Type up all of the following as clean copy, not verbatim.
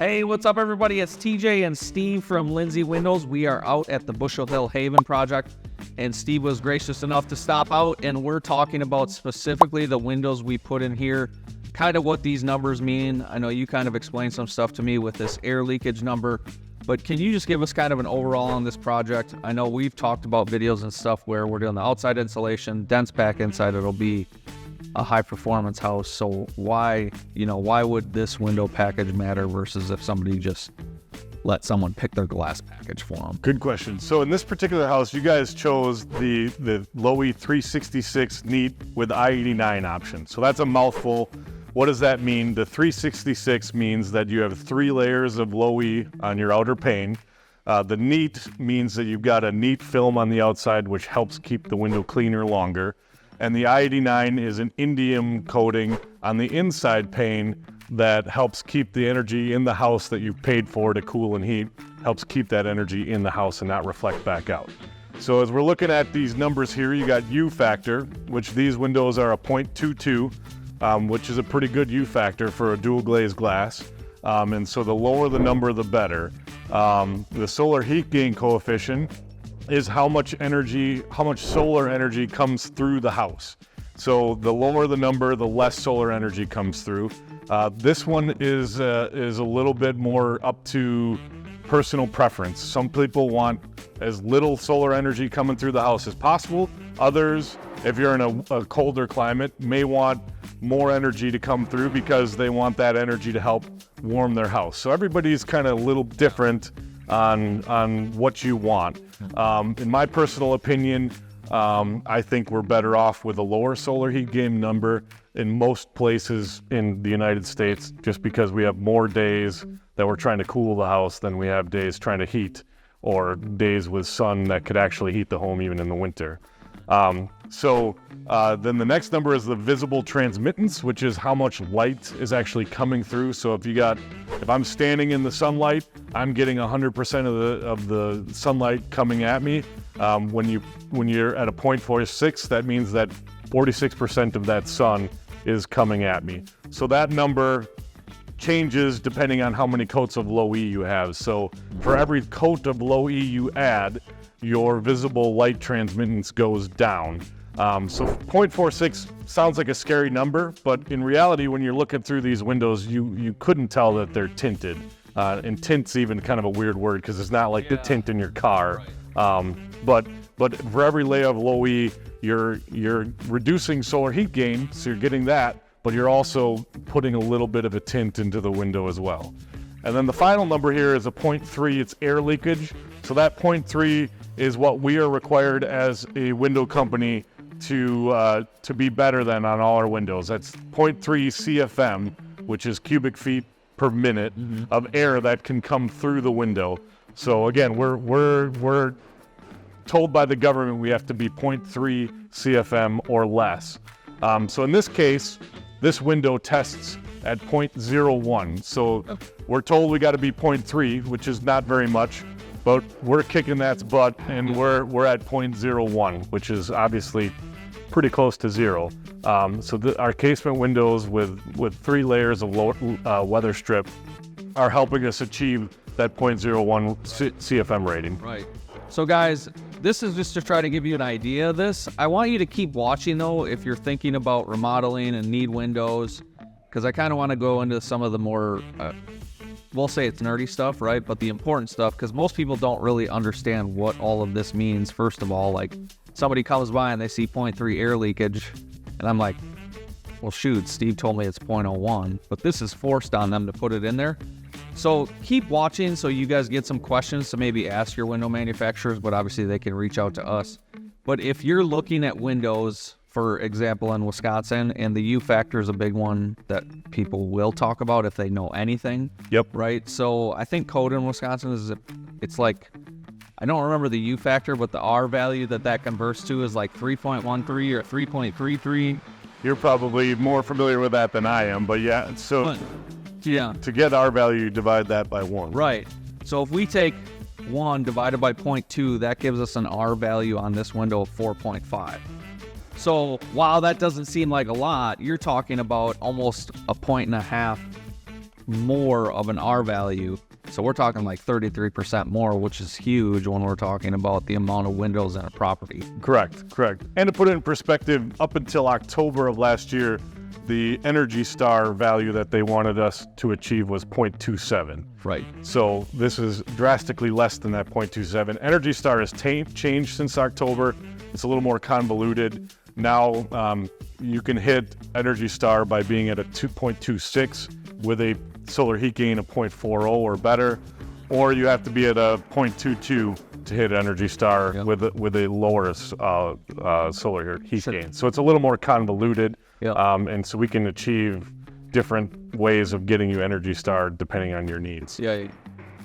Hey, what's up, everybody? It's TJ and Steve from Lindsay Windows. We are out at the Bushel Hill Haven project, and Steve was gracious enough to stop out, and we're talking about specifically the windows we put in here, kind of what these numbers mean. I know you kind of explained some stuff to me with this air leakage number, but can you just give us kind of an overall on this project? I know we've talked about videos and stuff where we're doing the outside insulation, dense pack inside, it'll be a high performance house. So why would this window package matter versus if somebody just let someone pick their glass package for them? Good question. So in this particular house, you guys chose the LoE-366 Neat with I-89 option. So that's a mouthful. What does that mean? The 366 means that you have 3 layers of LoE on your outer pane. The Neat means that you've got a neat film on the outside, which helps keep the window cleaner longer. And the I-89 is an indium coating on the inside pane that helps keep the energy in the house that you've paid for to cool and heat, helps keep that energy in the house and not reflect back out. So as we're looking at these numbers here, you got U factor, which these windows are a 0.22, which is a pretty good U factor for a dual glazed glass. And so the lower the number, the better. The solar heat gain coefficient is how much solar energy comes through the house. So the lower the number, the less solar energy comes through. This one is a little bit more up to personal preference. Some people want as little solar energy coming through the house as possible. Others, if you're in a colder climate, may want more energy to come through because they want that energy to help warm their house. So everybody's kind of a little different on what you want. In my personal opinion, I think we're better off with a lower solar heat gain number in most places in the United States, just because we have more days that we're trying to cool the house than we have days trying to heat, or days with sun that could actually heat the home even in the winter. Then the next number is the visible transmittance, which is how much light is actually coming through. So if I'm standing in the sunlight, I'm getting 100% of the sunlight coming at me. When you're at a 0.46, that means that 46% of that sun is coming at me. So that number changes depending on how many coats of LoE you have. So for every coat of LoE you add, your visible light transmittance goes down. So 0.46 sounds like a scary number, but in reality, when you're looking through these windows, you couldn't tell that they're tinted. And tint's even kind of a weird word because it's not like the tint in your car. But for every layer of LoE, you're reducing solar heat gain, so you're getting that, but you're also putting a little bit of a tint into the window as well. And then the final number here is a 0.3, it's air leakage. So that 0.3 is what we are required as a window company to be better than on all our windows. That's 0.3 CFM, which is cubic feet per minute of air that can come through the window. So again, we're told by the government we have to be 0.3 CFM or less. So in this case, this window tests at 0.01. So we're told we got to be 0.3, which is not very much, but we're kicking that's butt, and we're at 0.01, which is obviously pretty close to 0. Our casement windows with 3 layers of weather strip are helping us achieve that 0.01 CFM rating. Right. So guys, this is just to try to give you an idea of this. I want you to keep watching though if you're thinking about remodeling and need windows, because I kind of want to go into some of the more, we'll say it's nerdy stuff, right? But the important stuff, because most people don't really understand what all of this means. First of all, like somebody comes by and they see 0.3 air leakage, and I'm like, well, shoot, Steve told me it's 0.01, but this is forced on them to put it in there. So keep watching so you guys get some questions to maybe ask your window manufacturers, but obviously they can reach out to us. But if you're looking at windows, for example, in Wisconsin, and the U factor is a big one that people will talk about if they know anything. Yep. Right? So I think code in Wisconsin it's like, I don't remember the U factor, but the R value that converts to is like 3.13 or 3.33. You're probably more familiar with that than I am, but yeah, so yeah, to get R value, divide that by 1. Right. So if we take 1 divided by 0.2, that gives us an R value on this window of 4.5. So while that doesn't seem like a lot, you're talking about almost a 1.5 more of an R value. So we're talking like 33% more, which is huge when we're talking about the amount of windows in a property. Correct. And to put it in perspective, up until October of last year, the Energy Star value that they wanted us to achieve was 0.27. Right. So this is drastically less than that 0.27. Energy Star has changed since October. It's a little more convoluted. Now you can hit Energy Star by being at a 2.26 with a solar heat gain of 0.40 or better, or you have to be at a 0.22 to hit Energy Star with a lower solar heat gain. So it's a little more convoluted, and so we can achieve different ways of getting you Energy Star depending on your needs. Yeah.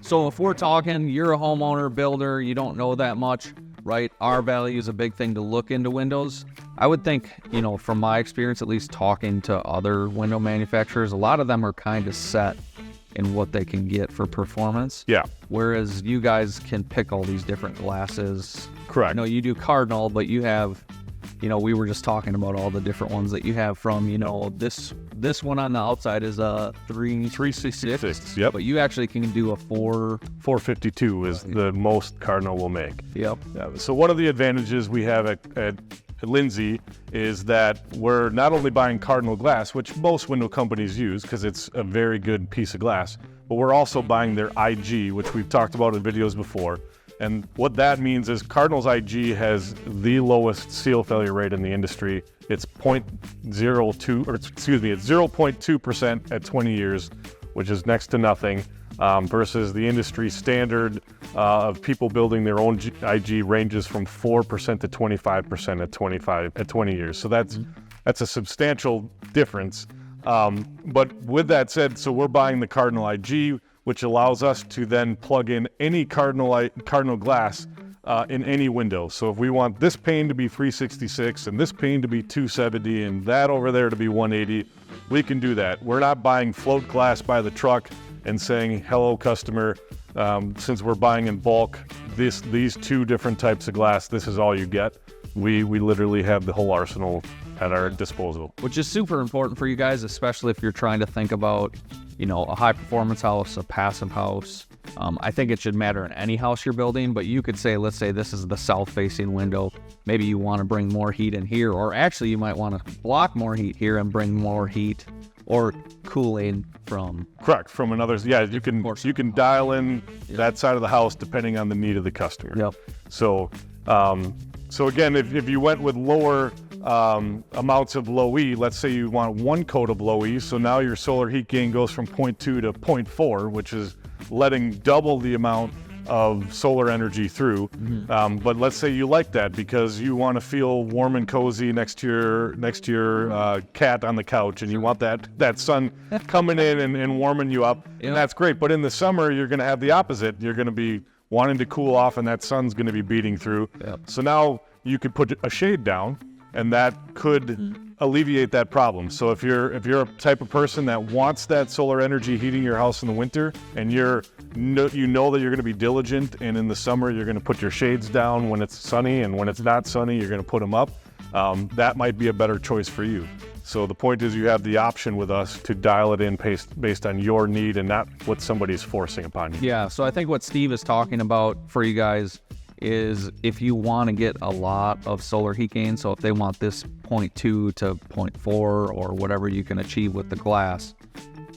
So if we're talking, you're a homeowner, builder, you don't know that much, right? R value is a big thing to look into windows. I would think, from my experience, at least talking to other window manufacturers, a lot of them are kind of set in what they can get for performance. Yeah. Whereas you guys can pick all these different glasses. Correct. I know you do Cardinal, but you have, we were just talking about all the different ones that you have from, this one on the outside is a 366. Yep. But you actually can do a 452 is the most Cardinal will make. Yep. Yeah. So one of the advantages we have at Lindsay is that we're not only buying Cardinal glass, which most window companies use because it's a very good piece of glass, but we're also buying their IG, which we've talked about in videos before. And what that means is Cardinal's IG has the lowest seal failure rate in the industry. It's 0.2% at 20 years, which is next to nothing, versus the industry standard of people building their own IG ranges from 4% to 25% at 20 years. So that's a substantial difference. But with that said, so we're buying the Cardinal IG, which allows us to then plug in any Cardinal glass in any window. So if we want this pane to be 366 and this pane to be 270 and that over there to be 180, we can do that. We're not buying float glass by the truck and saying, hello, customer, since we're buying in bulk, these two different types of glass, this is all you get. We literally have the whole arsenal at our disposal. Which is super important for you guys, especially if you're trying to think about, a high performance house, a passive house. I think it should matter in any house you're building, but you could say, let's say this is the south facing window. Maybe you want to bring more heat in here, or actually you might want to block more heat here and bring more heat or cooling from. Correct. From another, you can dial in that side of the house depending on the need of the customer. Yep. So again, if you went with lower amounts of LoE, let's say you want one coat of LoE, so now your solar heat gain goes from 0.2 to 0.4, which is letting double the amount of solar energy through. But let's say you like that because you want to feel warm and cozy next to your cat on the couch, and you want that sun coming in and warming you up, and that's great. But in the summer, you're going to have the opposite. You're going to be wanting to cool off, and that sun's going to be beating through. Yep. So now you could put a shade down, and that could alleviate that problem. So if you're a type of person that wants that solar energy heating your house in the winter, and you know that you're going to be diligent, and in the summer you're going to put your shades down when it's sunny, and when it's not sunny you're going to put them up, that might be a better choice for you. So the point is you have the option with us to dial it in based on your need and not what somebody's forcing upon you. Yeah, so I think what Steve is talking about for you guys is if you want to get a lot of solar heat gain, so if they want this 0.2 to 0.4 or whatever you can achieve with the glass,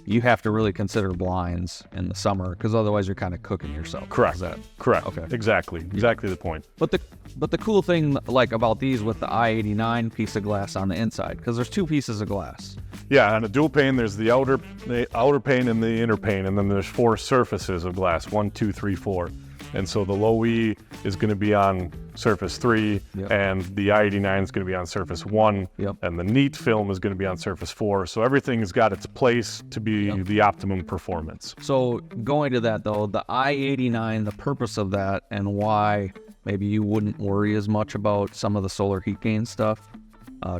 you have to really consider blinds in the summer because otherwise you're kind of cooking yourself. Correct. Correct. Okay. Exactly the point. But the cool thing about these with the I-89 piece of glass on the inside, because there's two pieces of glass. Yeah, on a dual pane, there's the outer pane and the inner pane, and then there's 4 surfaces of glass, 1, 2, 3, 4. And so the LoE is going to be on surface 3, and the I-89 is going to be on surface 1, and the Neat film is going to be on surface 4. So everything has got its place to be the optimum performance. So going to that though, the I-89, the purpose of that and why maybe you wouldn't worry as much about some of the solar heat gain stuff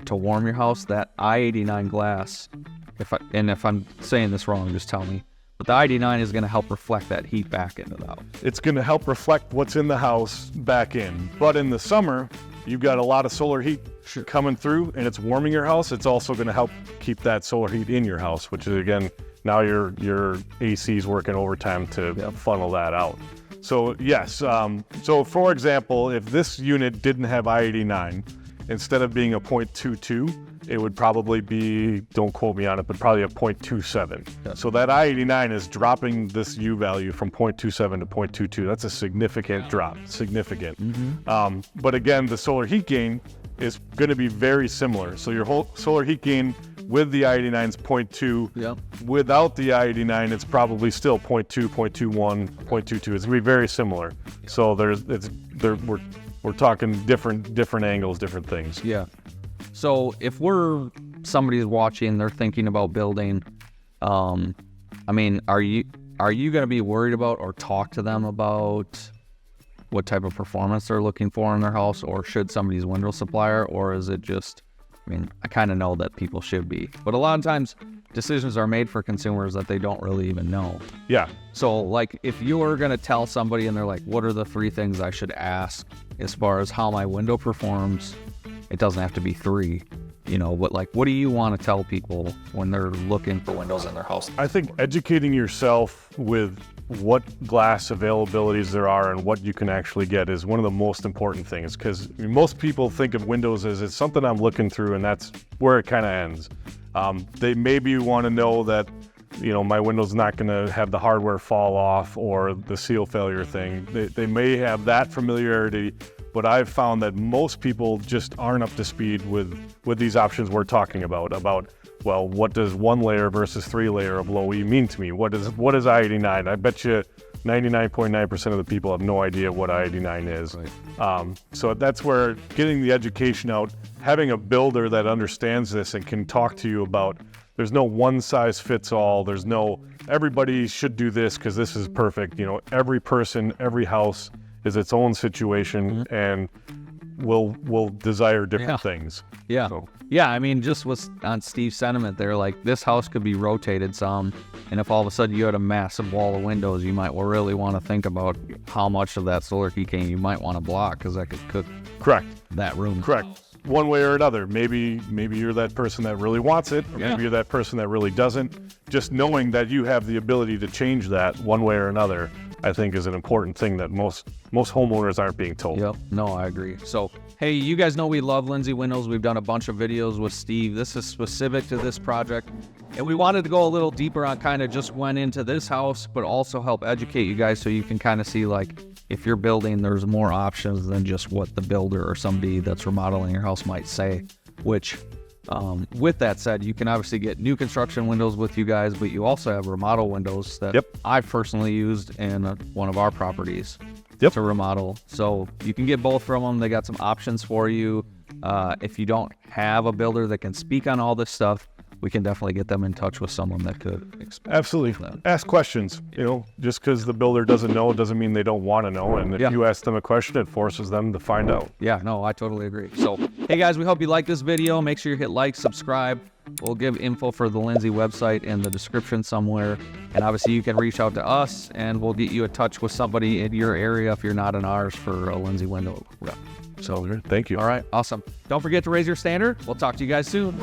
to warm your house, that I-89 glass, if I'm saying this wrong, just tell me. But the I-89 is going to help reflect that heat back into the house. It's going to help reflect what's in the house back in. But in the summer, you've got a lot of solar heat coming through, and it's warming your house. It's also going to help keep that solar heat in your house, which is, again, Now your AC is working overtime to funnel that out. So yes, so for example, if this unit didn't have I-89, instead of being a 0.22, it would probably be, don't quote me on it, but probably a 0.27. Yeah. So that I-89 is dropping this U value from 0.27 to 0.22. That's a significant drop, significant. But again, the solar heat gain is going to be very similar. So your whole solar heat gain with the I-89 is 0.2. Yep. Without the I-89, it's probably still 0.2, 0.21, 0.22. It's going to be very similar. So we're talking different angles, different things. Yeah. So if somebody's watching, they're thinking about building, I mean, are you going to be worried about or talk to them about what type of performance they're looking for in their house, or should somebody's window supplier, or is it just, I mean, I kind of know that people should be, but a lot of times decisions are made for consumers that they don't really even know. Yeah. So like if you're going to tell somebody and they're like, what are the 3 things I should ask as far as how my window performs? It doesn't have to be 3, but like, what do you want to tell people when they're looking for windows in their house? I think educating yourself with what glass availabilities there are and what you can actually get is one of the most important things, because most people think of windows as it's something I'm looking through and that's where it kind of ends. They maybe want to know that, my window's not going to have the hardware fall off or the seal failure thing. They may have that familiarity, but I've found that most people just aren't up to speed with these options we're talking about, well, what does 1 layer versus 3 layer of LoE mean to me? What is I-89? I bet you 99.9% of the people have no idea what I-89 is. Right. So that's where getting the education out, having a builder that understands this and can talk to you about, there's no one size fits all. There's no, everybody should do this because this is perfect. Every person, every house is its own situation and will desire different things. Yeah. So. Yeah, I mean, just was on Steve's sentiment there, like this house could be rotated some, and if all of a sudden you had a massive wall of windows, you might really want to think about how much of that solar heat gain you might want to block, because that could cook that room. Correct. One way or another. Maybe you're that person that really wants it, or maybe you're that person that really doesn't. Just knowing that you have the ability to change that one way or another, I think, is an important thing that most homeowners aren't being told. Yep. No, I agree. So, hey, you guys know we love Lindsay Windows. We've done a bunch of videos with Steve. This is specific to this project. And we wanted to go a little deeper on kind of just went into this house, but also help educate you guys so you can kind of see, like, if you're building, there's more options than just what the builder or somebody that's remodeling your house might say, which... with that said, you can obviously get new construction windows with you guys, but you also have remodel windows that I've personally used in one of our properties to remodel. So you can get both from them. They got some options for you. If you don't have a builder that can speak on all this stuff, we can definitely get them in touch with someone that could explain. Absolutely. Ask questions. Just because the builder doesn't know doesn't mean they don't want to know. And if you ask them a question, it forces them to find out. Yeah, no, I totally agree. So, hey guys, we hope you like this video. Make sure you hit like, subscribe. We'll give info for the Lindsay website in the description somewhere. And obviously you can reach out to us and we'll get you in touch with somebody in your area if you're not in ours for a Lindsay window rep. So, thank you. All right, awesome. Don't forget to raise your standard. We'll talk to you guys soon.